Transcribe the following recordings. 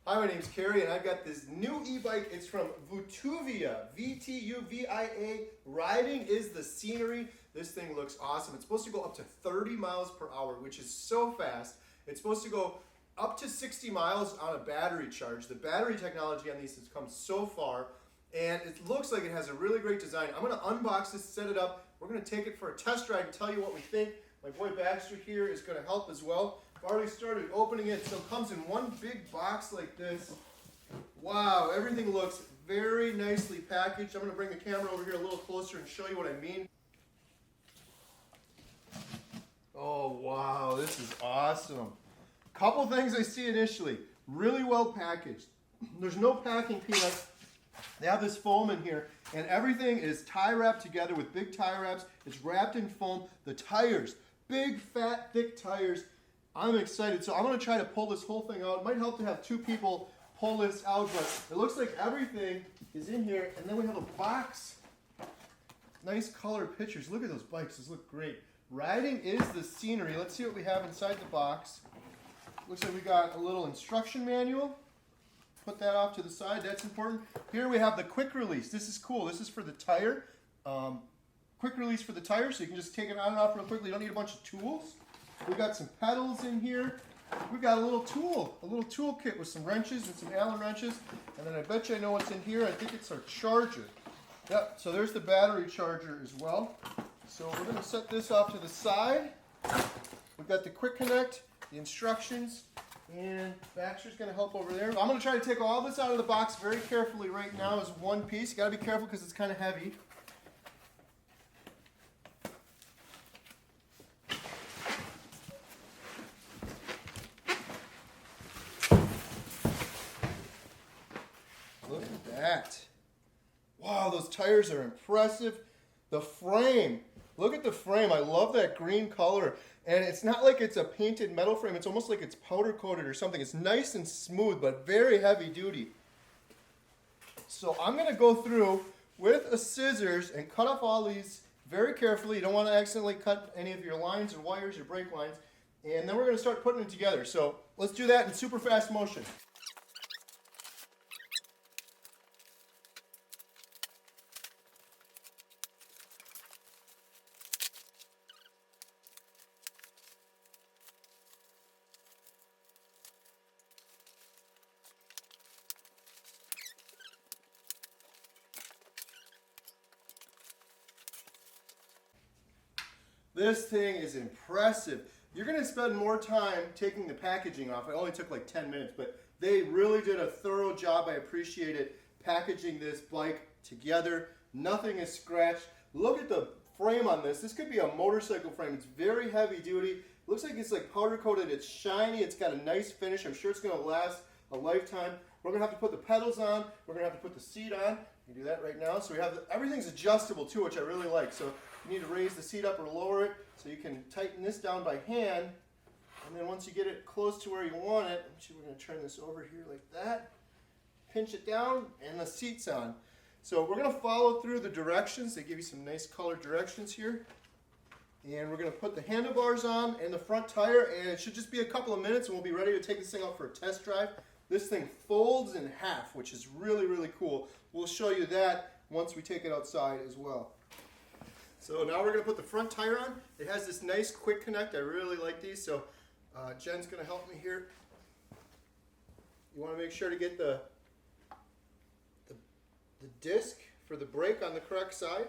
Hi, my name's Kerry, and I've got this new e-bike. It's from Vtuvia, V-T-U-V-I-A. Riding is the scenery. This thing looks awesome. It's supposed to go up to 30 miles per hour, which is so fast. It's supposed to go up to 60 miles on a battery charge. The battery technology on these has come so far, and it looks like it has a really great design. I'm going to unbox this, set it up. We're going to take it for a test ride and tell you what we think. My boy Baxter here is going to help as well. I've already started opening it, so it comes in one big box like this. Wow, everything looks very nicely packaged. I'm going to bring the camera over here a little closer and show you what I mean. Oh wow, this is awesome. Couple things I see initially. Really well packaged. There's no packing peanuts. They have this foam in here, and everything is tie wrapped together with big tie wraps. It's wrapped in foam. The tires, big, fat, thick tires. I'm excited. So I'm going to try to pull this whole thing out. It might help to have two people pull this out, but it looks like everything is in here. And then we have a box. Nice colored pictures. Look at those bikes. Those look great. Riding is the scenery. Let's see what we have inside the box. Looks like we got a little instruction manual. Put that off to the side. That's important. Here we have the quick release. This is cool. This is for the tire. Quick release for the tire, so you can just take it on and off real quickly. You don't need a bunch of tools. We've got some pedals in here. We've got a little tool kit with some wrenches and some Allen wrenches. And then I bet you I know what's in here. I think it's our charger. Yep, so there's the battery charger as well. So we're going to set this off to the side. We've got the quick connect, the instructions, and Baxter's going to help over there. I'm going to try to take all this out of the box very carefully right now as one piece. You got to be careful because it's kind of heavy. Look at that. Wow, those tires are impressive. The frame. Look at the frame. I love that green color. And it's not like it's a painted metal frame. It's almost like it's powder coated or something. It's nice and smooth, but very heavy duty. So I'm going to go through with a scissors and cut off all these very carefully. You don't want to accidentally cut any of your lines or wires or brake lines. And then we're going to start putting it together. So let's do that in super fast motion. This thing is impressive. You're going to spend more time taking the packaging off. It only took like 10 minutes, but they really did a thorough job. I appreciate it, packaging this bike together. Nothing is scratched. Look at the frame on this. This could be a motorcycle frame. It's very heavy duty. Looks like it's like powder coated. It's shiny. It's got a nice finish. I'm sure it's going to last a lifetime. We're going to have to put the pedals on. We're going to have to put the seat on. You can do that right now. So we have everything's adjustable too, which I really like. So you need to raise the seat up or lower it, so you can tighten this down by hand. And then once you get it close to where you want it, actually we're going to turn this over here like that. Pinch it down, and the seat's on. So we're going to follow through the directions. They give you some nice colored directions here. And we're going to put the handlebars on and the front tire, and it should just be a couple of minutes, and we'll be ready to take this thing out for a test drive. This thing folds in half, which is really, really cool. We'll show you that once we take it outside as well. So now we're going to put the front tire on. It has this nice quick connect. I really like these. So Jen's going to help me here. You want to make sure to get the disc for the brake on the correct side.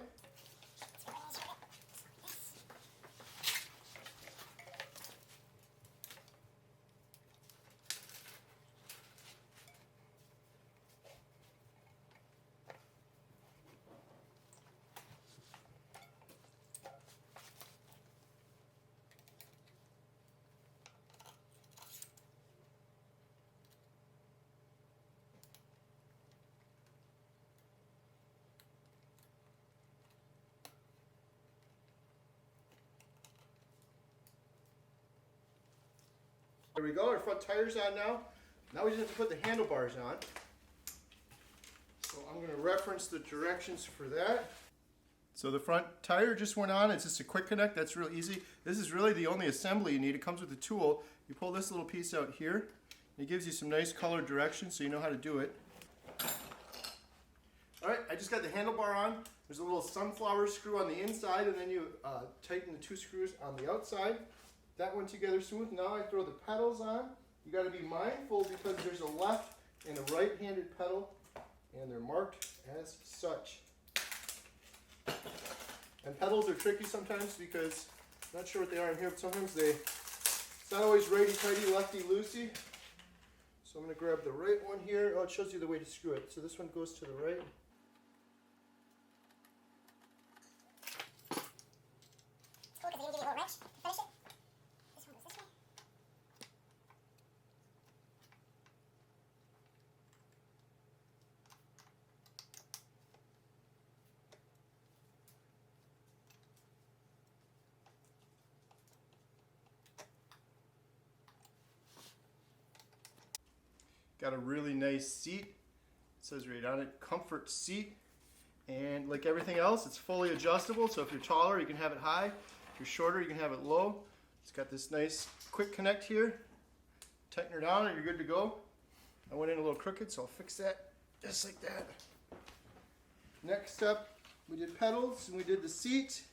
There we go, our front tire's on now. Now we just have to put the handlebars on. So I'm going to reference the directions for that. So the front tire just went on. It's just a quick connect. That's real easy. This is really the only assembly you need. It comes with a tool. You pull this little piece out here, It gives you some nice color direction so you know how to do it. All right, I just got the handlebar on. There's a little sunflower screw on the inside, and then you tighten the 2 screws on the outside. That went together smooth. Now I throw the pedals on. You got to be mindful because there's a left and a right-handed pedal, and they're marked as such. And pedals are tricky sometimes because I'm not sure what they are in here, but sometimes it's not always righty-tighty, lefty-loosey. So I'm going to grab the right one here. Oh, it shows you the way to screw it. So this one goes to the right. Got a really nice seat. It says right on it, comfort seat. And like everything else, it's fully adjustable. So if you're taller, you can have it high. If you're shorter, you can have it low. It's got this nice quick connect here. Tighten her down and you're good to go. I went in a little crooked, so I'll fix that just like that. Next up, we did pedals and we did the seat.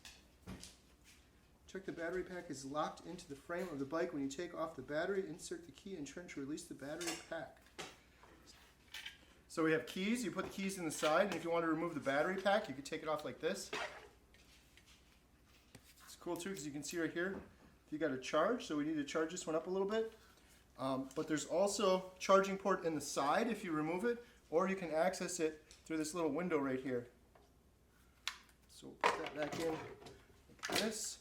Check the battery pack is locked into the frame of the bike. When you take off the battery, insert the key and turn to release the battery pack. So we have keys. You put the keys in the side, and if you want to remove the battery pack, you can take it off like this. It's cool too because you can see right here, you got a charge, so we need to charge this one up a little bit. But there's also charging port in the side if you remove it, or you can access it through this little window right here. So we'll put that back in like this.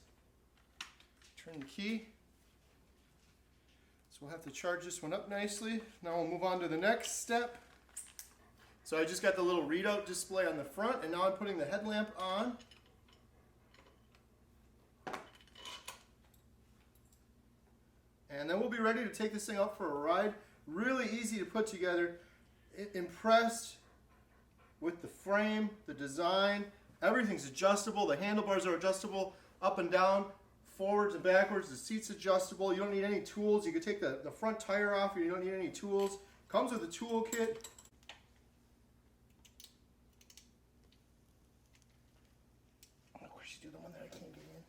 Turn the key. So we'll have to charge this one up nicely. Now we'll move on to the next step. So I just got the little readout display on the front, and now I'm putting the headlamp on. And then we'll be ready to take this thing out for a ride. Really easy to put together. Impressed with the frame, the design. Everything's adjustable. The handlebars are adjustable up and down, forwards and backwards. The seat's adjustable. You don't need any tools. You can take the front tire off. You don't need any tools. Comes with a tool kit. Do the one that I can't get in.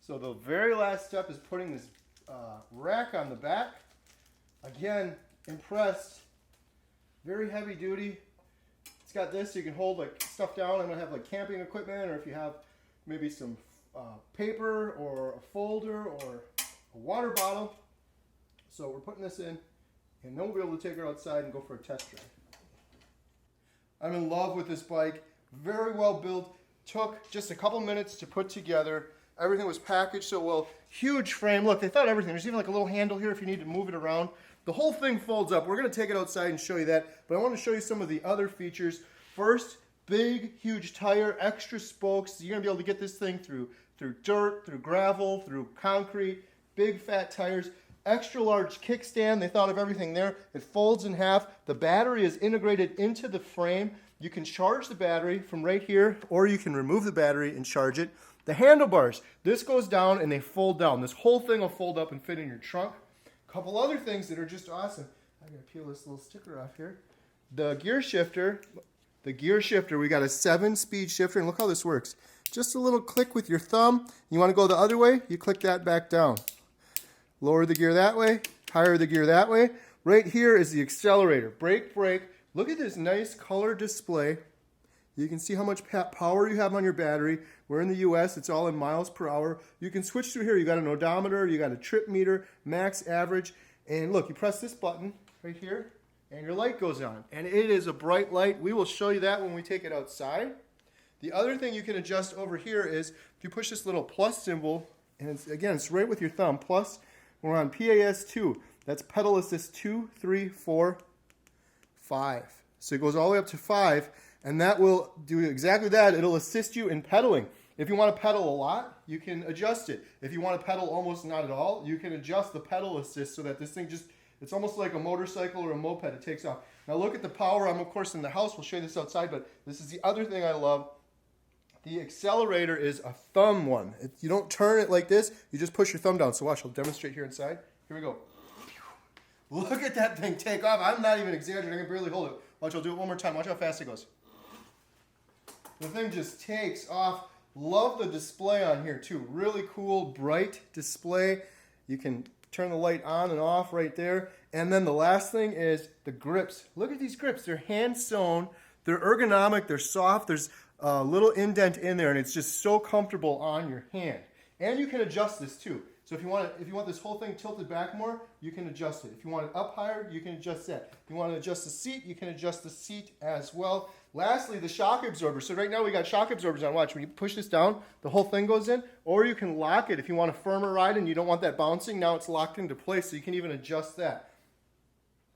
So the very last step is putting this rack on the back. Again, impressed. Very heavy duty. It's got this so you can hold like stuff down. I'm gonna have like camping equipment, or if you have maybe some paper or a folder or a water bottle. So we're putting this in, and then we'll be able to take her outside and go for a test drive. I'm in love with this bike. Very well built. Took just a couple minutes to put together. Everything was packaged so well. Huge frame. Look, they thought everything. There's even like a little handle here if you need to move it around. The whole thing folds up. We're going to take it outside and show you that. But I want to show you some of the other features. First, big, huge tire, extra spokes. You're going to be able to get this thing through dirt, through gravel, through concrete. Big, fat tires. Extra large kickstand. They thought of everything there. It folds in half. The battery is integrated into the frame. You can charge the battery from right here, or you can remove the battery and charge it. The handlebars, this goes down and they fold down. This whole thing will fold up and fit in your trunk. A couple other things that are just awesome. I'm going to peel this little sticker off here. The gear shifter, we got a 7-speed shifter, and look how this works. Just a little click with your thumb. You want to go the other way, you click that back down. Lower the gear that way, higher the gear that way. Right here is the accelerator. Brake, brake. Look at this nice color display. You can see how much power you have on your battery. We're in the US, it's all in miles per hour. You can switch through here. You got an odometer, you got a trip meter, max, average. And look, you press this button right here, and your light goes on. And it is a bright light. We will show you that when we take it outside. The other thing you can adjust over here is if you push this little plus symbol, and it's right with your thumb, plus, we're on PAS 2. That's pedal assist 2, 3, 4, 5. So it goes all the way up to 5, and that will do exactly that. It'll assist you in pedaling. If you want to pedal a lot, you can adjust it. If you want to pedal almost not at all, you can adjust the pedal assist so that this thing it's almost like a motorcycle or a moped. It takes off. Now look at the power. I'm of course in the house. We'll show you this outside, but this is the other thing I love. The accelerator is a thumb one. You don't turn it like this, you just push your thumb down. So watch, I'll demonstrate here inside. Here we go. Look at that thing take off. I'm not even exaggerating, I can barely hold it. Watch, I'll do it one more time. Watch how fast it goes. The thing just takes off. Love the display on here too. Really cool, bright display. You can turn the light on and off right there. And then the last thing is the grips. Look at these grips. They're hand sewn. They're ergonomic. They're soft. There's a little indent in there, and it's just so comfortable on your hand. And you can adjust this too. So if you want this whole thing tilted back more, you can adjust it. If you want it up higher, you can adjust that. If you want to adjust the seat, you can adjust the seat as well. Lastly, the shock absorber. So right now we got shock absorbers on. Watch, when you push this down, the whole thing goes in. Or you can lock it if you want a firmer ride and you don't want that bouncing. Now it's locked into place, so you can even adjust that.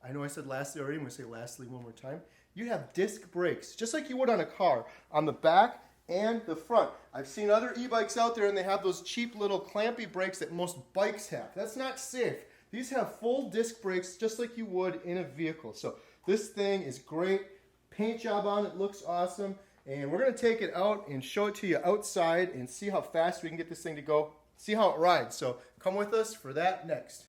I know I said lastly already. I'm going to say lastly one more time. You have disc brakes, just like you would on a car, on the back and the front. I've seen other e-bikes out there and they have those cheap little clampy brakes that most bikes have. That's not safe. These have full disc brakes just like you would in a vehicle. So this thing is great. Paint job on it looks awesome. And we're going to take it out and show it to you outside and see how fast we can get this thing to go. See how it rides. So come with us for that next.